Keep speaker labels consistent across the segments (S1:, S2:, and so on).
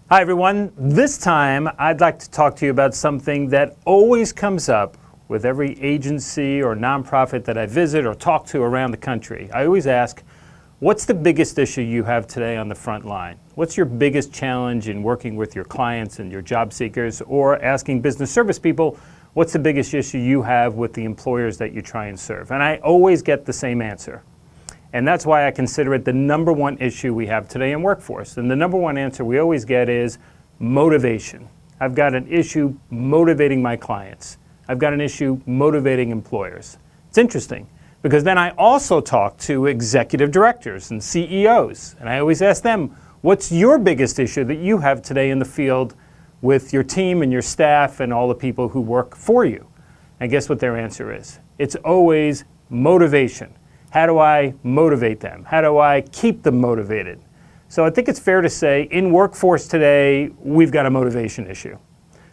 S1: Hi everyone. This time I'd like to talk to you about something that always comes up with every agency or nonprofit that I visit or talk to around the country. I always ask, what's the biggest issue you have today on the front line? What's your biggest challenge in working with your clients and your job seekers, or asking business service people, what's the biggest issue you have with the employers that you try and serve? And I always get the same answer. And that's why I consider it the number one issue we have today in workforce. And the number one answer we always get is motivation. I've got an issue motivating my clients. I've got an issue motivating employers. It's interesting because then I also talk to executive directors and CEOs. And I always ask them, what's your biggest issue that you have today in the field with your team and your staff and all the people who work for you? And guess what their answer is? It's always motivation. How do I motivate them? How do I keep them motivated? So I think it's fair to say in workforce today, we've got a motivation issue.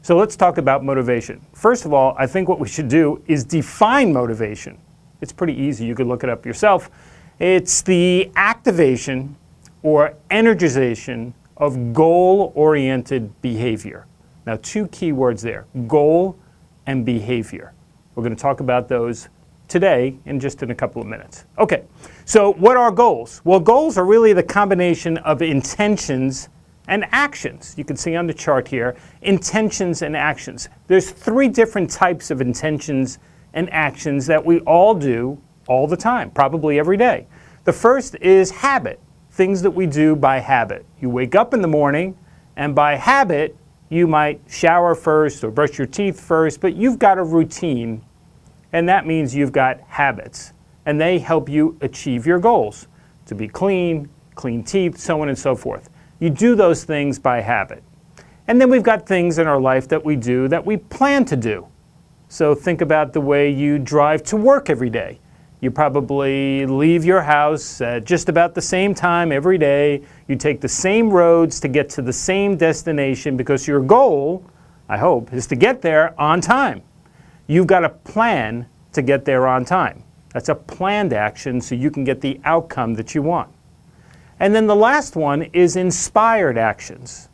S1: So let's talk about motivation. First of all, I think what we should do is define motivation. It's pretty easy. You could look it up yourself. It's the activation or energization of goal-oriented behavior. Now, two key words there, goal and behavior. We're going to talk about those today in just a couple of minutes. Okay, so what are goals? Well, goals are really the combination of intentions and actions. You can see on the chart here, intentions and actions. There's three different types of intentions and actions that we all do all the time, probably every day. The first is habit, things that we do by habit. You wake up in the morning and by habit, you might shower first or brush your teeth first, but you've got a routine. And that means you've got habits, and they help you achieve your goals, to be clean, clean teeth, so on and so forth. You do those things by habit. And then we've got things in our life that we do that we plan to do. So think about the way you drive to work every day. You probably leave your house at just about the same time every day. You take the same roads to get to the same destination because your goal, I hope, is to get there on time. You've got a plan to get there on time. That's a planned action so you can get the outcome that you want. And then the last one is inspired actions.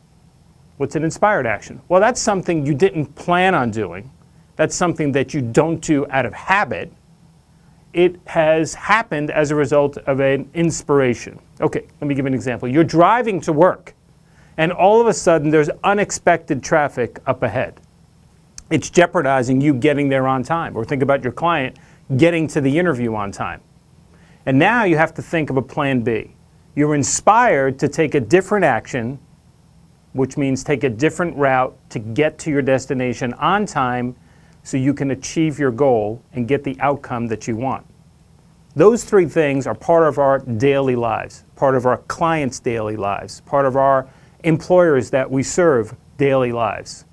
S1: What's an inspired action? Well, that's something you didn't plan on doing. That's something that you don't do out of habit. It has happened as a result of an inspiration. Okay, let me give an example. You're driving to work, and all of a sudden there's unexpected traffic up ahead. It's jeopardizing you getting there on time. Or think about your client getting to the interview on time. And now you have to think of a plan B. You're inspired to take a different action, which means take a different route to get to your destination on time so you can achieve your goal and get the outcome that you want. Those three things are part of our daily lives, part of our clients' daily lives, part of our employers that we serve daily lives.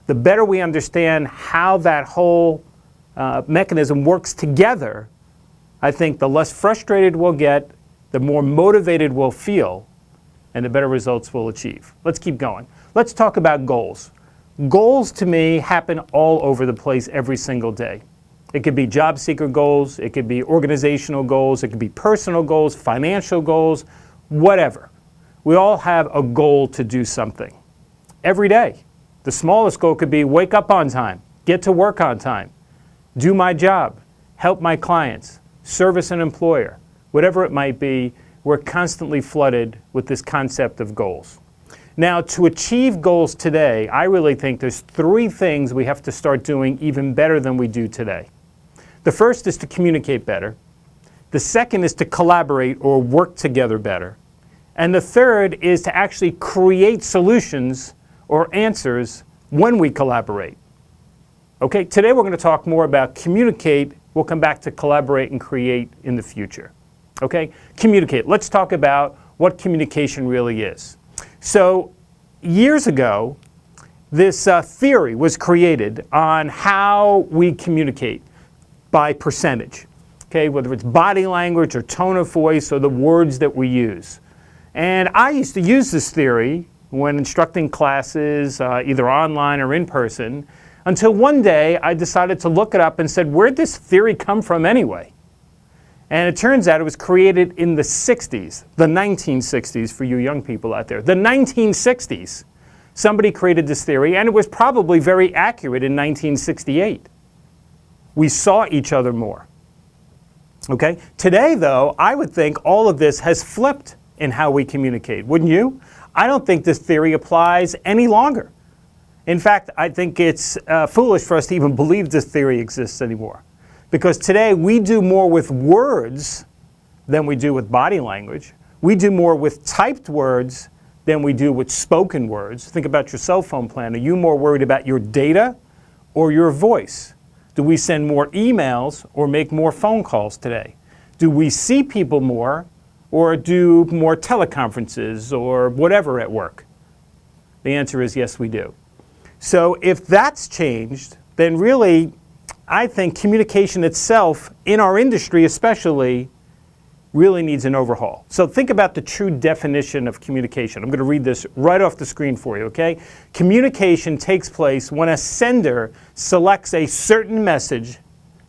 S1: The better we understand how that whole mechanism works together, I think the less frustrated we'll get, the more motivated we'll feel, and the better results we'll achieve. Let's keep going. Let's talk about goals. Goals, to me, happen all over the place every single day. It could be job seeker goals, it could be organizational goals, it could be personal goals, financial goals, whatever. We all have a goal to do something every day. The smallest goal could be wake up on time, get to work on time, do my job, help my clients, service an employer. Whatever it might be, we're constantly flooded with this concept of goals. Now, to achieve goals today, I really think there's three things we have to start doing even better than we do today. The first is to communicate better. The second is to collaborate or work together better. And the third is to actually create solutions or answers when we collaborate. Okay, today we're going to talk more about communicate. We'll come back to collaborate and create in the future. Okay, communicate. Let's talk about what communication really is. So years ago, this theory was created on how we communicate by percentage. Okay, whether it's body language or tone of voice or the words that we use. And I used to use this theory when instructing classes, either online or in person, until one day I decided to look it up and said, where'd this theory come from anyway? And it turns out it was created in the 60s, the 1960s for you young people out there. The 1960s. Somebody created this theory, and it was probably very accurate in 1968. We saw each other more. Okay? Today, though, I would think all of this has flipped in how we communicate, wouldn't you? I don't think this theory applies any longer. In fact, I think it's foolish for us to even believe this theory exists anymore. Because today we do more with words than we do with body language. We do more with typed words than we do with spoken words. Think about your cell phone plan. Are you more worried about your data or your voice? Do we send more emails or make more phone calls today? Do we see people more or do more teleconferences or whatever at work? The answer is yes, we do. So if that's changed, then really, I think communication itself, in our industry especially, really needs an overhaul. So think about the true definition of communication. I'm going to read this right off the screen for you, okay? Communication takes place when a sender selects a certain message,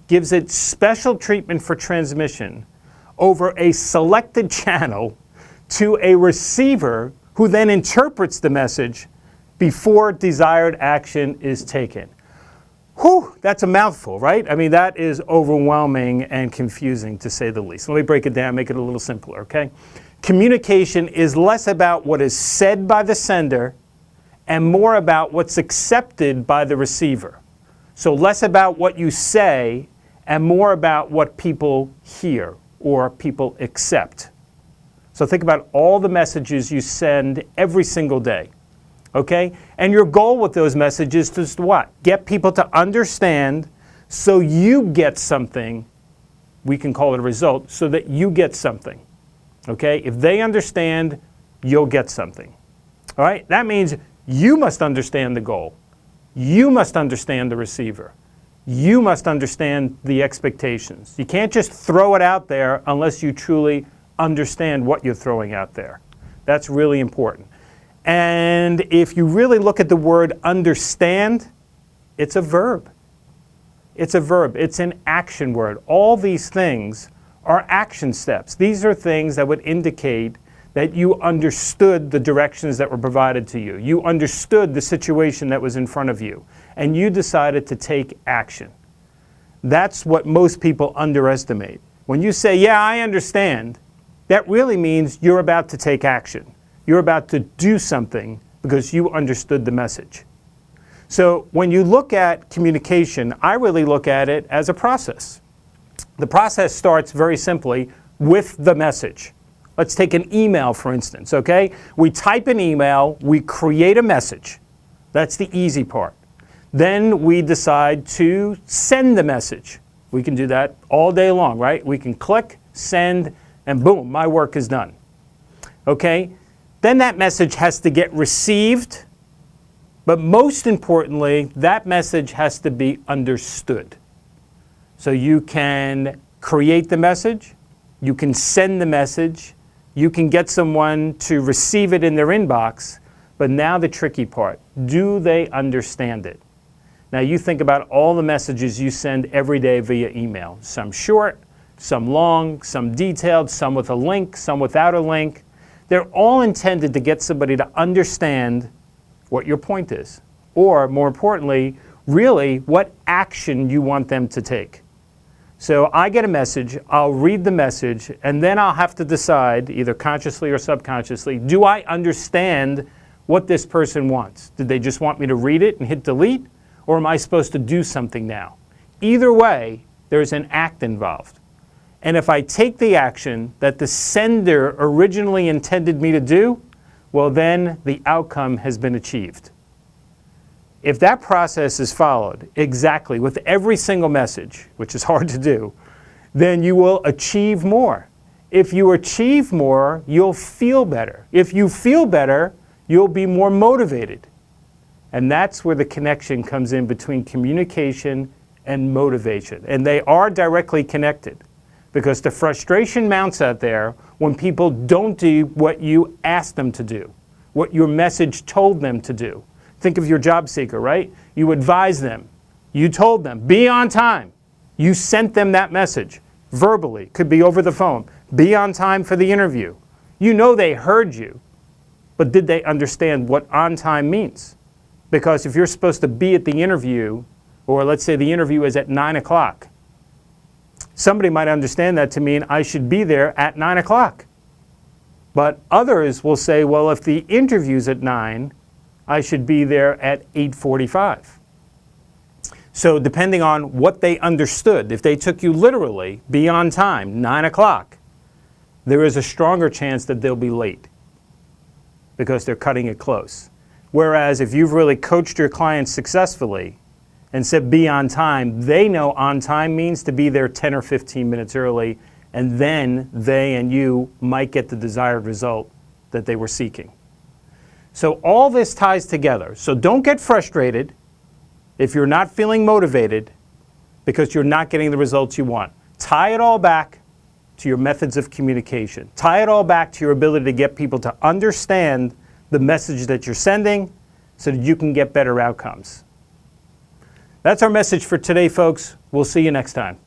S1: gives it special treatment for transmission over a selected channel to a receiver who then interprets the message before desired action is taken. Whew, that's a mouthful, right? I mean, that is overwhelming and confusing, to say the least. Let me break it down, make it a little simpler, okay? Communication is less about what is said by the sender and more about what's accepted by the receiver. So less about what you say and more about what people hear or people accept. So think about all the messages you send every single day. Okay? And your goal with those messages is to what? Get people to understand so you get something, we can call it a result, so that you get something. Okay? If they understand, you'll get something. All right? That means you must understand the goal. You must understand the receiver. You must understand the expectations. You can't just throw it out there unless you truly understand what you're throwing out there. That's really important. And if you really look at the word understand, it's a verb. It's a verb. It's an action word. All these things are action steps. These are things that would indicate that you understood the directions that were provided to you. You understood the situation that was in front of you, and you decided to take action. That's what most people underestimate. When you say, yeah, I understand, that really means you're about to take action. You're about to do something because you understood the message. So when you look at communication, I really look at it as a process. The process starts very simply with the message. Let's take an email, for instance, okay? We type an email, we create a message. That's the easy part. Then we decide to send the message. We can do that all day long, right? We can click, send, and boom, my work is done. Okay? Then that message has to get received, but most importantly, that message has to be understood. So you can create the message, you can send the message, you can get someone to receive it in their inbox, but now the tricky part, do they understand it? Now you think about all the messages you send every day via email, some short, some long, some detailed, some with a link, some without a link. They're all intended to get somebody to understand what your point is, or more importantly, really what action you want them to take. So I get a message, I'll read the message, and then I'll have to decide, either consciously or subconsciously, do I understand what this person wants? Did they just want me to read it and hit delete, or am I supposed to do something now? Either way, there's an act involved. And if I take the action that the sender originally intended me to do, well then the outcome has been achieved. If that process is followed exactly with every single message, which is hard to do, then you will achieve more. If you achieve more, you'll feel better. If you feel better, you'll be more motivated. And that's where the connection comes in between communication and motivation. And they are directly connected. Because the frustration mounts out there when people don't do what you asked them to do, what your message told them to do. Think of your job seeker, right? You advised them. You told them, be on time. You sent them that message verbally, could be over the phone. Be on time for the interview. You know they heard you. but did they understand what on time means? Because if you're supposed to be at the interview, or let's say the interview is at 9 o'clock, somebody might understand that to mean I should be there at 9 o'clock. But others will say, well, if the interview's at 9, I should be there at 8:45. So depending on what they understood, if they took you literally, be on time, 9 o'clock, there is a stronger chance that they'll be late because they're cutting it close. Whereas if you've really coached your clients successfully and said be on time, they know on time means to be there 10 or 15 minutes early, and then they and you might get the desired result that they were seeking. So all this ties together. So don't get frustrated if you're not feeling motivated because you're not getting the results you want. Tie it all back to your methods of communication. Tie it all back to your ability to get people to understand the message that you're sending so that you can get better outcomes. That's our message for today, folks. We'll see you next time.